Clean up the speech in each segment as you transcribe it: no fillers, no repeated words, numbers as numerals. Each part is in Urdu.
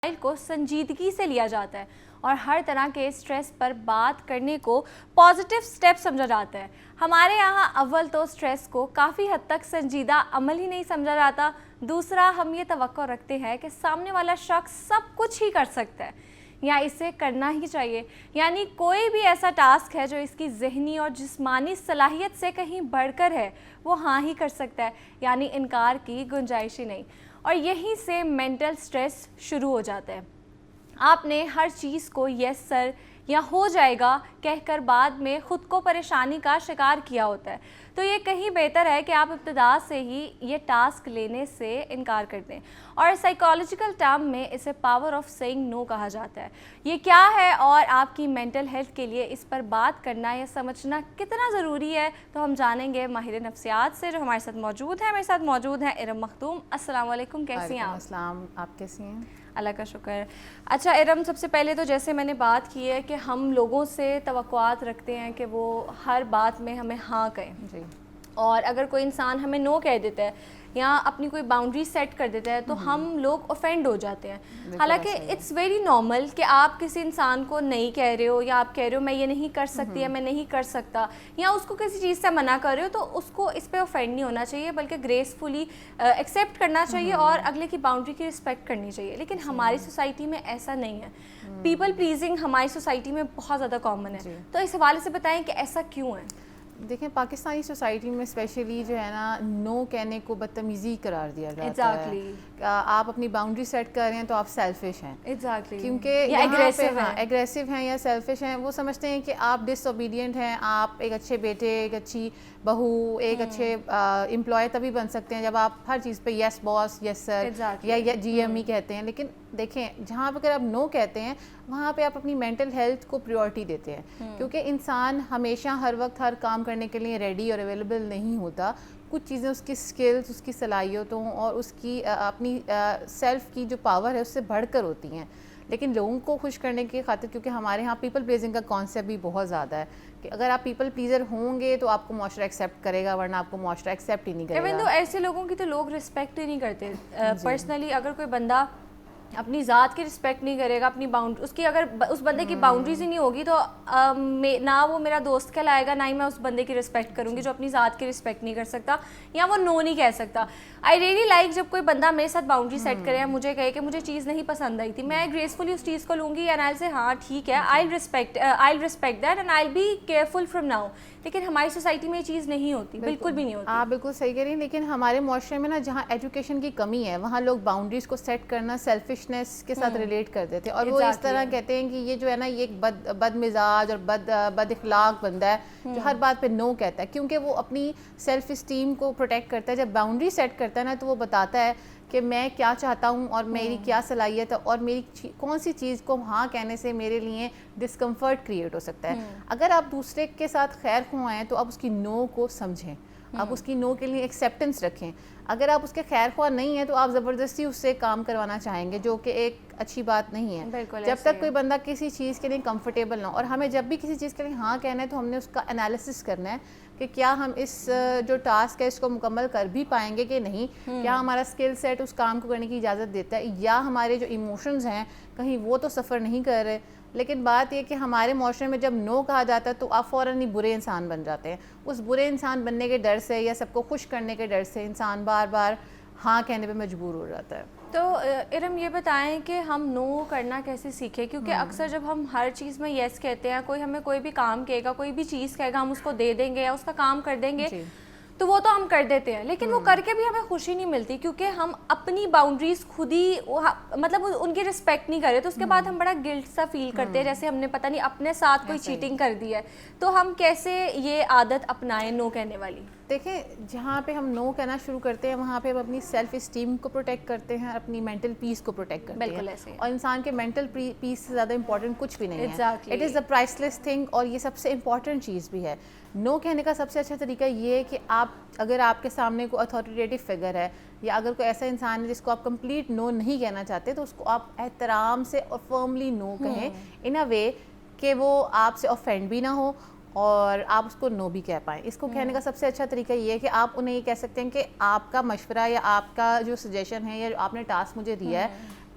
کو سنجیدگی سے لیا جاتا ہے اور ہر طرح کے سٹریس پر بات کرنے کو پازیٹیو سٹیپ سمجھا جاتا ہے. ہمارے یہاں اول تو سٹریس کو کافی حد تک سنجیدہ عمل ہی نہیں سمجھا جاتا. دوسرا، ہم یہ توقع رکھتے ہیں کہ سامنے والا شخص سب کچھ ہی کر سکتا ہے یا اسے کرنا ہی چاہیے. یعنی کوئی بھی ایسا ٹاسک ہے جو اس کی ذہنی اور جسمانی صلاحیت سے کہیں بڑھ کر ہے وہ ہاں ہی کر سکتا ہے، یعنی انکار کی گنجائش ہی نہیں. اور یہیں سے مینٹل سٹریس شروع ہو جاتا ہے. آپ نے ہر چیز کو یس سر یا ہو جائے گا کہہ کر بعد میں خود کو پریشانی کا شکار کیا ہوتا ہے. تو یہ کہیں بہتر ہے کہ آپ ابتدا سے ہی یہ ٹاسک لینے سے انکار کر دیں. اور سائیکالوجیکل ٹرم میں اسے پاور آف سیئنگ نو کہا جاتا ہے. یہ کیا ہے اور آپ کی مینٹل ہیلتھ کے لیے اس پر بات کرنا یا سمجھنا کتنا ضروری ہے، تو ہم جانیں گے ماہر نفسیات سے جو ہمارے ساتھ موجود ہیں. میرے ساتھ موجود ہیں ارم مختوم. السلام علیکم، کیسی ہیں آپ؟ السلام، آپ کیسی ہیں؟ اللہ کا شکر. اچھا ارم، سب سے پہلے تو جیسے میں نے بات کی ہے کہ ہم لوگوں سے توقعات رکھتے ہیں کہ وہ ہر بات میں ہمیں ہاں کہیں. جی. اور اگر کوئی انسان ہمیں نو کہہ دیتا ہے یا اپنی کوئی باؤنڈری سیٹ کر دیتا ہے تو ہم لوگ اوفینڈ ہو جاتے ہیں. حالانکہ اٹس ویری نارمل کہ آپ کسی انسان کو نہیں کہہ رہے ہو یا آپ کہہ رہے ہو میں یہ نہیں کر سکتی یا میں نہیں کر سکتا یا اس کو کسی چیز سے منع کر رہے ہو، تو اس کو اس پہ اوفینڈ نہیں ہونا چاہیے بلکہ گریسفلی ایکسیپٹ کرنا چاہیے اور اگلے کی باؤنڈری کی رسپیکٹ کرنی چاہیے. لیکن ہماری سوسائٹی میں ایسا نہیں ہے. پیپل پلیزنگ ہماری سوسائٹی میں بہت زیادہ کامن ہے. تو اس حوالے سے بتائیں کہ ایسا کیوں ہے؟ دیکھیں، پاکستانی سوسائٹی میں اسپیشلی جو ہے نا، نو کہنے کو بدتمیزی قرار دیا جاتا ہے. آپ اپنی باؤنڈری سیٹ کر رہے ہیں تو آپ سیلفش ہیں. کیونکہ ایگریسو ہیں یا سیلفش ہیں. وہ سمجھتے ہیں کہ آپ ڈس اوبیڈینٹ ہیں. آپ ایک اچھے بیٹے، ایک اچھی بہو، ایک اچھے امپلائی تبھی بن سکتے ہیں جب آپ ہر چیز پہ یس باس، یس سر یا جی ایم ای کہتے ہیں. لیکن دیکھیں، جہاں پہ اگر آپ نو کہتے ہیں وہاں پہ آپ اپنی مینٹل ہیلتھ کو پریورٹی دیتے ہیں. کیونکہ انسان ہمیشہ ہر وقت ہر کام کرنے کے لیے ریڈی اور اویلیبل نہیں ہوتا. کچھ چیزیں اس کی سکلز، اس کی صلاحیتوں اور اس کی اپنی سیلف کی جو پاور ہے اس سے بڑھ کر ہوتی ہیں. لیکن لوگوں کو خوش کرنے کی خاطر، کیونکہ ہمارے ہاں پیپل پلیزنگ کا کانسیپٹ بھی بہت زیادہ ہے کہ اگر آپ پیپل پلیزر ہوں گے تو آپ کو معاشرہ ایکسیپٹ کرے گا، ورنہ آپ کو معاشرہ ایکسیپٹ ہی نہیں کرے گا. ایون تو ایسے لوگوں کی تو لوگ رسپیکٹ ہی نہیں کرتے. پرسنلی اگر کوئی بندہ اپنی ذات کی رسپیکٹ نہیں کرے گا، اپنی باؤنڈری اس کی، اگر اس بندے کی باؤنڈریز ہی نہیں ہوگی تو نہ وہ میرا دوست کہلائے گا، نہ ہی میں اس بندے کی رسپیکٹ کروں گی جو اپنی ذات کی رسپیکٹ نہیں کر سکتا یا وہ نو نہیں کہہ سکتا. آئی ریئلی لائک جب کوئی بندہ میرے ساتھ باؤنڈری سیٹ کرے یا مجھے کہے کہ مجھے چیز نہیں پسند آئی تھی، میں گریسفلی اس چیز کو لوں گی اینڈ آئی سے ہاں ٹھیک ہے، I respect that and I be careful from now. لیکن ہماری سوسائٹی میں یہ چیز نہیں ہوتی، بالکل بھی نہیں ہوتی. آپ بالکل صحیح کہہ رہی ہیں. لیکن ہمارے معاشرے میں نا، جہاں ایجوکیشن کی کمی ہے وہاں لوگ باؤنڈریز کو سیٹ کرنا سیلفشنس کے ساتھ ریلیٹ کرتے تھے. اور وہ اس طرح کہتے ہیں کہ یہ جو ہے نا، یہ ایک بد مزاج اور بد اخلاق بندہ ہے جو ہر بات پہ نو کہتا ہے. کیونکہ وہ اپنی سیلف اسٹیم کو پروٹیکٹ کرتا ہے. جب باؤنڈری سیٹ کرتا ہے نا تو وہ بتاتا ہے کہ میں کیا چاہتا ہوں اور میری کیا صلاحیت ہے اور میری کون سی چیز کو ہاں کہنے سے میرے لیے ڈسکمفرٹ کریٹ ہو سکتا ہے. اگر آپ دوسرے کے ساتھ خیر خواہ ہیں تو آپ اس کی نو کو سمجھیں، آپ اس کی نو کے لیے ایکسیپٹنس رکھیں. اگر آپ اس کے خیر خواہ نہیں ہیں تو آپ زبردستی اس سے کام کروانا چاہیں گے، جو کہ ایک اچھی بات نہیں ہے. جب تک کوئی بندہ کسی چیز کے لیے کمفرٹیبل نہ ہو. اور ہمیں جب بھی کسی چیز کے لیے ہاں کہنا ہے تو ہم نے اس کا انالیسس کرنا ہے کہ کیا ہم اس جو ٹاسک ہے اس کو مکمل کر بھی پائیں گے کہ نہیں، کیا ہمارا اسکل سیٹ اس کام کو کرنے کی اجازت دیتا ہے، یا ہمارے جو ایموشنز ہیں کہیں وہ تو سفر نہیں کر رہے. لیکن بات یہ کہ ہمارے معاشرے میں جب نو کہا جاتا ہے تو آپ فوراً ہی برے انسان بن جاتے ہیں. اس برے انسان بننے کے ڈر سے یا سب کو خوش کرنے کے ڈر سے انسان بار بار ہاں کہنے پہ مجبور ہو جاتا ہے. تو ارم یہ بتائیں کہ ہم نو کرنا کیسے سیکھیں؟ کیونکہ اکثر جب ہم ہر چیز میں یس کہتے ہیں، کوئی ہمیں کوئی بھی کام کہے گا، کوئی بھی چیز کہے گا، ہم اس کو دے دیں گے یا اس کا کام کر دیں گے تو وہ تو ہم کر دیتے ہیں. لیکن وہ کر کے بھی ہمیں خوشی نہیں ملتی کیونکہ ہم اپنی باؤنڈریز خود ہی مطلب ان کی رسپیکٹ نہیں کر رہے. تو اس کے بعد ہم بڑا گلٹ سا فیل کرتے ہیں جیسے ہم نے پتہ نہیں اپنے ساتھ کوئی چیٹنگ کر دی ہے. تو ہم کیسے یہ عادت اپنائیں نو کہنے والی؟ دیکھیں، جہاں پہ ہم نو کہنا شروع کرتے ہیں وہاں پہ ہم اپنی سیلف اسٹیم کو پروٹیکٹ کرتے ہیں، اپنی مینٹل پیس کو پروٹیکٹ کرتے ہیں. اور انسان کے مینٹل پیس سے زیادہ امپورٹنٹ کچھ بھی نہیں ہے. It is a price less thing. اور یہ سب سے امپورٹنٹ چیز بھی ہے. نو کہنے کا سب سے اچھا طریقہ یہ ہے کہ اگر آپ کے سامنے کوئی اتھارٹیٹیو فگر ہے یا اگر کوئی ایسا انسان ہے جس کو آپ کمپلیٹ نو نہیں کہنا چاہتے تو اس کو آپ احترام سے اور فرملی نو کہیں ان اے وے کہ وہ آپ سے آفینڈ بھی نہ ہو اور آپ اس کو نو بھی کہہ پائیں. اس کو کہنے کا سب سے اچھا طریقہ یہ ہے کہ آپ انہیں یہ کہہ سکتے ہیں کہ آپ کا مشورہ یا آپ کا جو سجیشن ہے یا آپ نے ٹاسک مجھے دیا ہے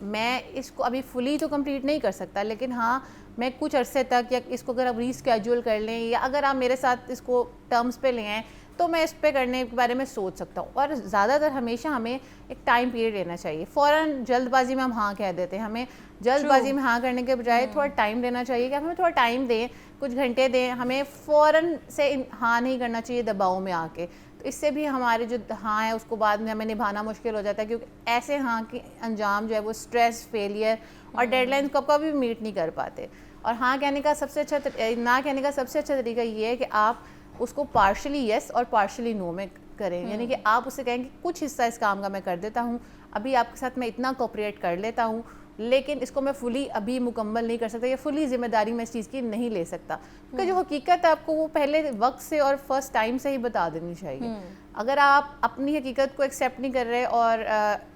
میں اس کو ابھی فلی تو کمپلیٹ نہیں کر سکتا، لیکن ہاں میں کچھ عرصے تک یا اس کو اگر آپ ریسکیجول کر لیں یا اگر آپ میرے ساتھ اس کو ٹرمز پہ لیں تو میں اس پہ کرنے کے بارے میں سوچ سکتا ہوں. اور زیادہ تر ہمیشہ ہمیں ایک ٹائم پیریڈ لینا چاہیے. فوراً جلد بازی میں ہم ہاں کہہ دیتے ہیں. ہمیں جلد بازی میں ہاں کرنے کے بجائے تھوڑا ٹائم دینا چاہیے کہ ہمیں تھوڑا ٹائم دیں، کچھ گھنٹے دیں. ہمیں فوراً سے ہاں نہیں کرنا چاہیے دباؤ میں آ کے. تو اس سے بھی ہمارے جو ہاں ہے اس کو بعد میں ہمیں نبھانا مشکل ہو جاتا ہے، کیونکہ ایسے ہاں کی انجام جو ہے وہ اسٹریس، فیلئر اور ڈیڈ لائن کو کبھی بھی میٹ نہیں کر پاتے. اور ہاں کہنے کا سب سے اچھا نہ کہنے کا سب سے اچھا طریقہ یہ ہے کہ آپ اس کو پارشلی یس اور پارشلی نو میں کریں. یعنی کہ آپ اسے کہیں کہ کچھ حصہ اس کام کا میں کر دیتا ہوں، ابھی آپ کے ساتھ میں اتنا کوپریٹ کر لیتا ہوں، لیکن اس کو میں فلی ابھی مکمل نہیں کر سکتا یا فلی ذمہ داری میں اس چیز کی نہیں لے سکتا. کیونکہ جو حقیقت ہے آپ کو وہ پہلے وقت سے اور فرسٹ ٹائم سے ہی بتا دینی چاہیے. اگر آپ اپنی حقیقت کو ایکسیپٹ نہیں کر رہے اور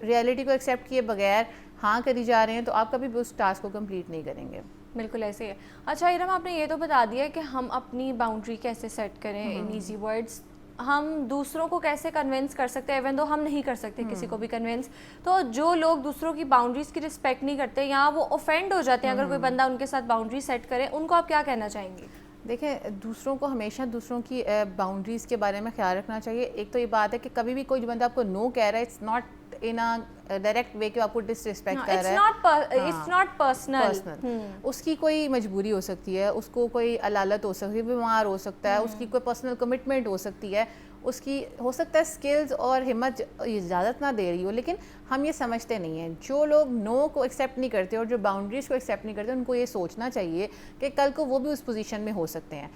ریئلٹی کو ایکسیپٹ کیے بغیر ہاں کری جا رہے ہیں تو آپ کبھی بھی اس ٹاسک کو کمپلیٹ نہیں کریں گے. بالکل ایسے ہی ہے. اچھا ارم، آپ نے یہ تو بتا دیا کہ ہم اپنی باؤنڈری کیسے سیٹ کریں ان ایزی ورڈز. ہم دوسروں کو کیسے کنونس کر سکتے ہیں، ایون دو ہم نہیں کر سکتے کسی کو بھی کنونس. تو جو لوگ دوسروں کی باؤنڈریز کی رسپیکٹ نہیں کرتے یا وہ اوفینڈ ہو جاتے ہیں اگر کوئی بندہ ان کے ساتھ باؤنڈری سیٹ کرے، ان کو آپ کیا کہنا چاہیں گے؟ دیکھیں، دوسروں کو ہمیشہ دوسروں کی باؤنڈریز کے بارے میں خیال رکھنا چاہیے. ایک تو یہ بات ہے کہ کبھی بھی کوئی بندہ آپ کو نو کہہ رہا ہے، it's not in direct way کہ آپ کو ڈس رسپیکٹ کر رہا ہے. It's not personal. اس کی کوئی مجبوری ہو سکتی ہے، اس کو کوئی علالت ہو سکتی ہے، بیمار ہو سکتا ہے، اس کی کوئی پرسنل کمٹمنٹ ہو سکتی ہے، اس کی ہو سکتا ہے اسکلز اور ہمت اجازت نہ دے رہی ہو. لیکن ہم یہ سمجھتے نہیں ہیں. جو لوگ نو کو ایکسیپٹ نہیں کرتے اور جو باؤنڈریز کو ایکسیپٹ نہیں کرتے، ان کو یہ سوچنا چاہیے کہ کل کو وہ بھی اس پوزیشن میں ہو سکتے ہیں.